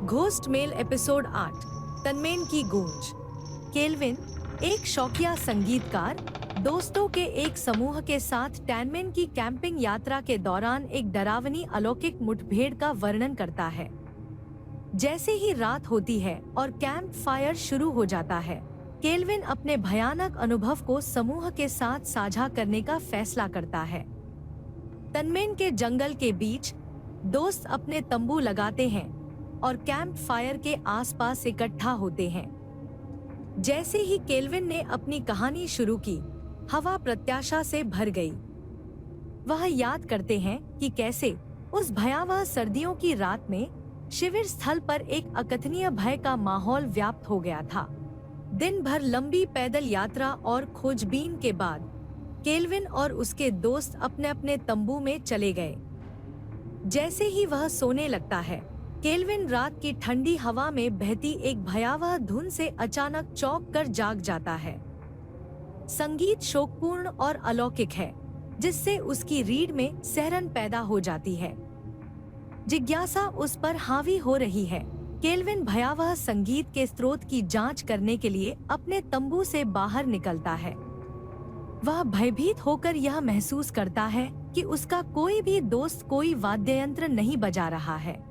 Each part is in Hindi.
घोस्ट मेल एपिसोड 8 टनमेन की गूंज। केल्विन, एक शौकिया संगीतकार, दोस्तों के एक समूह के साथ टनमेन की कैंपिंग यात्रा के दौरान एक डरावनी अलौकिक मुठभेड़ का वर्णन करता है। जैसे ही रात होती है और कैंप फायर शुरू हो जाता है, केल्विन अपने भयानक अनुभव को समूह के साथ साझा करने का फैसला करता है। टनमेन के जंगल के बीच दोस्त अपने तंबू लगाते हैं और कैंप फायर के आसपास इकट्ठा होते हैं। जैसे ही केल्विन ने अपनी कहानी शुरू की, हवा प्रत्याशा से भर गई। वह याद करते हैं कि कैसे उस भयावह सर्दियों की रात में शिविर स्थल पर एक अकथनीय भय का माहौल व्याप्त हो गया था। दिन भर लंबी पैदल यात्रा और खोजबीन के बाद केल्विन और उसके दोस्त अपने अपने तंबू में चले गए। जैसे ही वह सोने लगता है, केल्विन रात की ठंडी हवा में बहती एक भयावह धुन से अचानक चौंक कर जाग जाता है। संगीत शोकपूर्ण और अलौकिक है, जिससे उसकी रीढ़ में सिहरन पैदा हो जाती है। जिज्ञासा उस पर हावी हो रही है। केल्विन भयावह संगीत के स्रोत की जांच करने के लिए अपने तंबू से बाहर निकलता है। वह भयभीत होकर यह महसूस करता है कि उसका कोई भी दोस्त कोई वाद्य यंत्र नहीं बजा रहा है।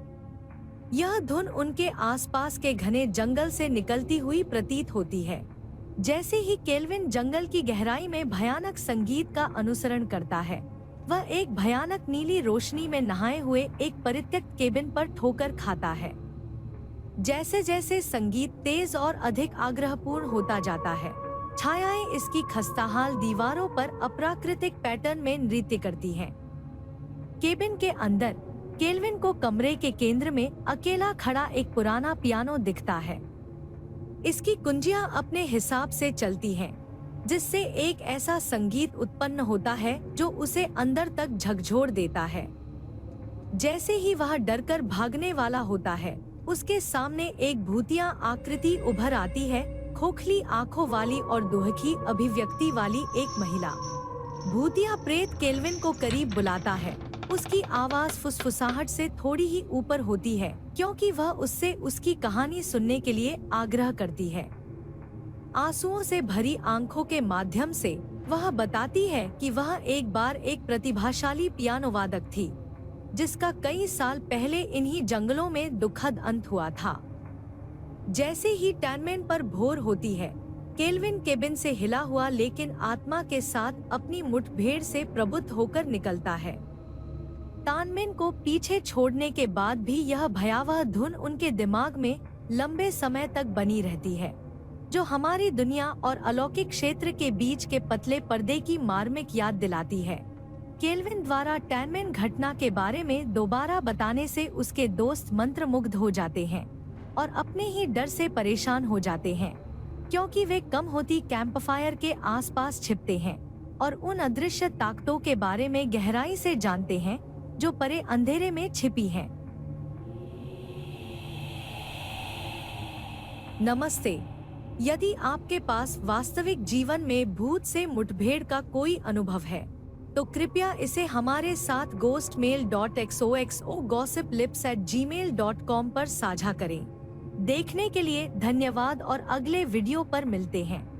यह धुन उनके आसपास के घने जंगल से निकलती हुई प्रतीत होती है। जैसे ही केल्विन जंगल की गहराई में भयानक संगीत का अनुसरण करता है, वह एक भयानक नीली रोशनी में नहाए हुए एक परित्यक्त केबिन पर ठोकर खाता है। जैसे जैसे संगीत तेज और अधिक आग्रहपूर्ण होता जाता है, छायाएं इसकी खस्ताहाल दीवारों पर अप्राकृतिक पैटर्न में नृत्य करती हैं। केबिन के अंदर केल्विन को कमरे के केंद्र में अकेला खड़ा एक पुराना पियानो दिखता है। इसकी कुंजियां अपने हिसाब से चलती हैं, जिससे एक ऐसा संगीत उत्पन्न होता है जो उसे अंदर तक झकझोर देता है। जैसे ही वह डरकर भागने वाला होता है, उसके सामने एक भूतिया आकृति उभर आती है, खोखली आंखों वाली और दुहकी अभिव्यक्ति वाली एक महिला। भूतिया प्रेत केल्विन को करीब बुलाता है। उसकी आवाज फुसफुसाहट से थोड़ी ही ऊपर होती है, क्योंकि वह उससे उसकी कहानी सुनने के लिए आग्रह करती है। आंसुओं से भरी आंखों के माध्यम से वह बताती है कि वह एक बार एक प्रतिभाशाली पियानो वादक थी, जिसका कई साल पहले इन्हीं जंगलों में दुखद अंत हुआ था। जैसे ही टनमेन पर भोर होती है, केल्विन केबिन से हिला हुआ लेकिन आत्मा के साथ अपनी मुठभेड़ से प्रबुद्ध होकर निकलता है। टनमेन को पीछे छोड़ने के बाद भी यह भयावह धुन उनके दिमाग में लंबे समय तक बनी रहती है, जो हमारी दुनिया और अलौकिक क्षेत्र के बीच के पतले पर्दे की मार्मिक याद दिलाती है। केल्विन द्वारा टनमेन घटना के बारे में दोबारा बताने से उसके दोस्त मंत्रमुग्ध हो जाते हैं और अपने ही डर से परेशान हो जाते हैं, क्योंकि वे कम होती कैंपफायर के आसपास छिपते हैं और उन अदृश्य ताकतों के बारे में गहराई से जानते हैं जो परे अंधेरे में छिपी हैं। नमस्ते। यदि आपके पास वास्तविक जीवन में भूत से मुठभेड़ का कोई अनुभव है, तो कृपया इसे हमारे साथ ghostmail.xoxo gossiplips@gmail.com पर साझा करें। देखने के लिए धन्यवाद और अगले वीडियो पर मिलते हैं।